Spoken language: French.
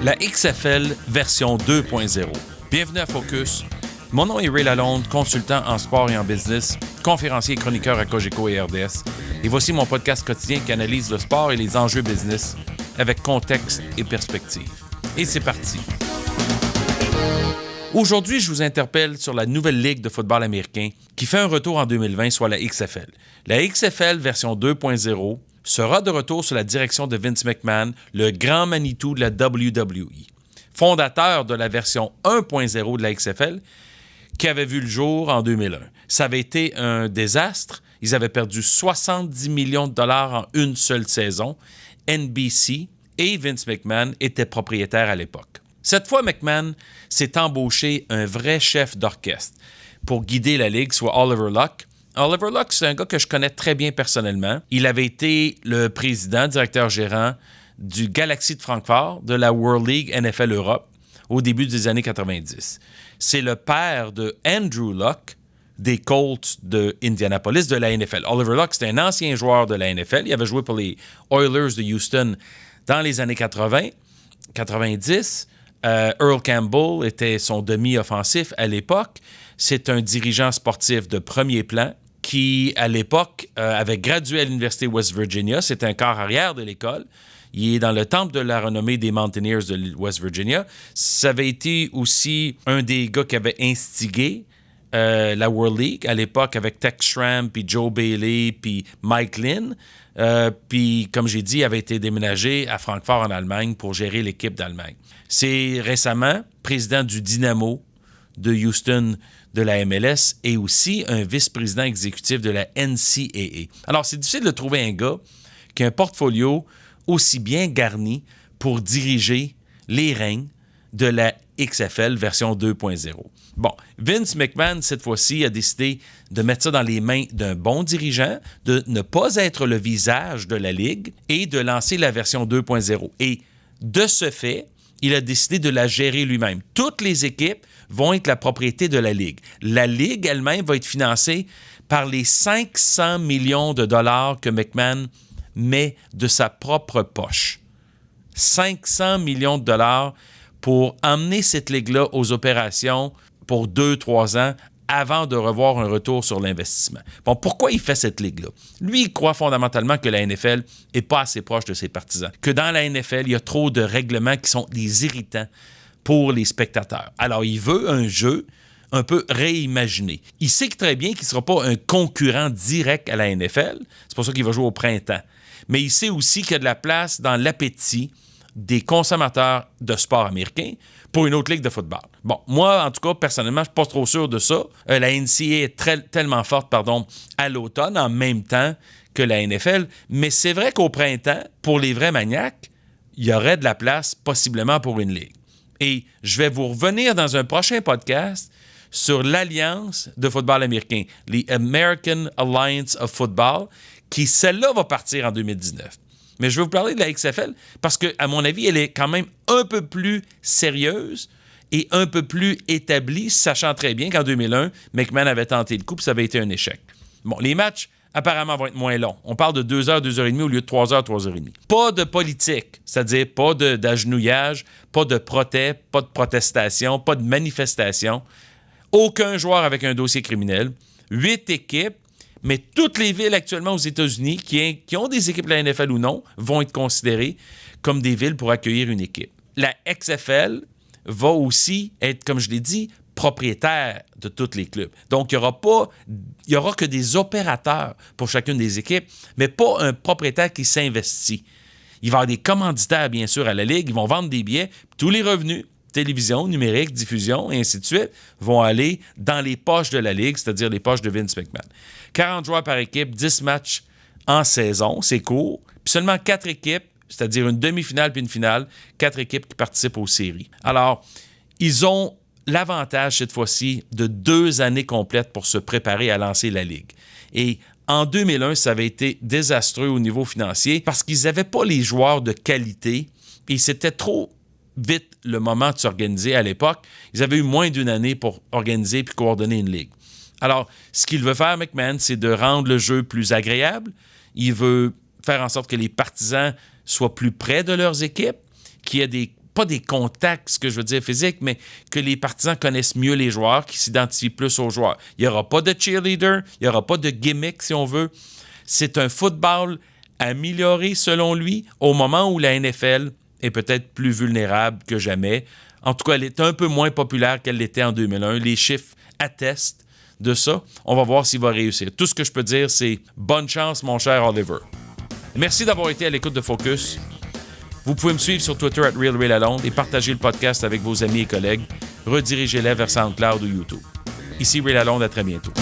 La XFL version 2.0. Bienvenue à Focus. Mon nom est Ray Lalonde, consultant en sport et en business, conférencier et chroniqueur à Cogeco et RDS. Et voici mon podcast quotidien qui analyse le sport et les enjeux business avec contexte et perspective. Et c'est parti. Aujourd'hui, je vous interpelle sur la nouvelle ligue de football américain qui fait un retour en 2020, soit la XFL. La XFL version 2.0 sera de retour sous la direction de Vince McMahon, le grand Manitou de la WWE, fondateur de la version 1.0 de la XFL, qui avait vu le jour en 2001. Ça avait été un désastre. Ils avaient perdu 70 millions de dollars en une seule saison. NBC et Vince McMahon étaient propriétaires à l'époque. Cette fois, McMahon s'est embauché un vrai chef d'orchestre pour guider la ligue, soit Oliver Luck. Oliver Luck, c'est un gars que je connais très bien personnellement. Il avait été le président, directeur-gérant du Galaxy de Francfort, de la World League NFL Europe, au début des années 90. C'est le père de Andrew Luck, des Colts de Indianapolis, de la NFL. Oliver Luck, c'était un ancien joueur de la NFL. Il avait joué pour les Oilers de Houston dans les années 80, 90. Earl Campbell était son demi-offensif à l'époque. C'est un dirigeant sportif de premier plan qui, à l'époque, avait gradué à l'Université West Virginia. C'est un quart arrière de l'école. Il est dans le temple de la renommée des Mountaineers de West Virginia. Ça avait été aussi un des gars qui avait instigé la World League à l'époque avec Tex Schramm, puis Joe Bailey, puis Mike Lynn. Puis, comme j'ai dit, il avait été déménagé à Francfort en Allemagne pour gérer l'équipe d'Allemagne. C'est récemment président du Dynamo de Houston de la MLS et aussi un vice-président exécutif de la NCAA. Alors, c'est difficile de trouver un gars qui a un portfolio aussi bien garni pour diriger les règnes de la XFL version 2.0. Bon, Vince McMahon, cette fois-ci, a décidé de mettre ça dans les mains d'un bon dirigeant, de ne pas être le visage de la Ligue et de lancer la version 2.0. Et de ce fait, il a décidé de la gérer lui-même. Toutes les équipes vont être la propriété de la Ligue. La Ligue elle-même va être financée par les 500 millions de dollars que McMahon met de sa propre poche. 500 millions de dollars pour emmener cette ligue-là aux opérations pour 2-3 ans avant de revoir un retour sur l'investissement. Bon, pourquoi il fait cette ligue-là? Lui, il croit fondamentalement que la NFL n'est pas assez proche de ses partisans, que dans la NFL, il y a trop de règlements qui sont des irritants pour les spectateurs. Alors, il veut un jeu un peu réimaginé. Il sait très bien qu'il ne sera pas un concurrent direct à la NFL. C'est pour ça qu'il va jouer au printemps. Mais il sait aussi qu'il y a de la place dans l'appétit des consommateurs de sport américain pour une autre ligue de football. Bon, moi, en tout cas, personnellement, je ne suis pas trop sûr de ça. La NCAA est tellement forte, à l'automne, en même temps que la NFL. Mais c'est vrai qu'au printemps, pour les vrais maniaques, il y aurait de la place possiblement pour une ligue. Et je vais vous revenir dans un prochain podcast sur l'Alliance de football américain, les American Alliance of Football, qui, celle-là, va partir en 2019. Mais je vais vous parler de la XFL parce que, à mon avis, elle est quand même un peu plus sérieuse et un peu plus établie, sachant très bien qu'en 2001, McMahon avait tenté le coup et ça avait été un échec. Bon, les matchs, apparemment, vont être moins longs. On parle de 2 heures, 2 heures et demie au lieu de 3 heures, 3 heures et demie. Pas de politique, c'est-à-dire pas d'agenouillage, pas de protest, pas de protestation, pas de manifestation. Aucun joueur avec un dossier criminel. 8 équipes. Mais toutes les villes actuellement aux États-Unis qui ont des équipes de la NFL ou non vont être considérées comme des villes pour accueillir une équipe. La XFL va aussi être, comme je l'ai dit, propriétaire de tous les clubs. Donc, il y aura que des opérateurs pour chacune des équipes, mais pas un propriétaire qui s'investit. Il va y avoir des commanditaires, bien sûr, à la Ligue. Ils vont vendre des billets. Tous les revenus, télévision, numérique, diffusion, et ainsi de suite, vont aller dans les poches de la Ligue, c'est-à-dire les poches de Vince McMahon. 40 joueurs par équipe, 10 matchs en saison, c'est court. Puis seulement 4 équipes, c'est-à-dire une demi-finale puis une finale, 4 équipes qui participent aux séries. Alors, ils ont l'avantage cette fois-ci de 2 années complètes pour se préparer à lancer la Ligue. Et en 2001, ça avait été désastreux au niveau financier parce qu'ils n'avaient pas les joueurs de qualité et c'était trop vite le moment de s'organiser à l'époque. Ils avaient eu moins d'1 année pour organiser puis coordonner une ligue. Alors, ce qu'il veut faire, McMahon, c'est de rendre le jeu plus agréable. Il veut faire en sorte que les partisans soient plus près de leurs équipes, qu'il y ait des pas des contacts, ce que je veux dire physique, mais que les partisans connaissent mieux les joueurs, qui s'identifient plus aux joueurs. Il n'y aura pas de cheerleader, il n'y aura pas de gimmick, si on veut. C'est un football amélioré, selon lui, au moment où la NFL est peut-être plus vulnérable que jamais. En tout cas, elle est un peu moins populaire qu'elle l'était en 2001. Les chiffres attestent de ça. On va voir s'il va réussir. Tout ce que je peux dire, c'est bonne chance, mon cher Oliver. Merci d'avoir été à l'écoute de Focus. Vous pouvez me suivre sur Twitter @RealRayLalonde et partager le podcast avec vos amis et collègues. Redirigez-les vers SoundCloud ou YouTube. Ici Ray Lalonde, à très bientôt.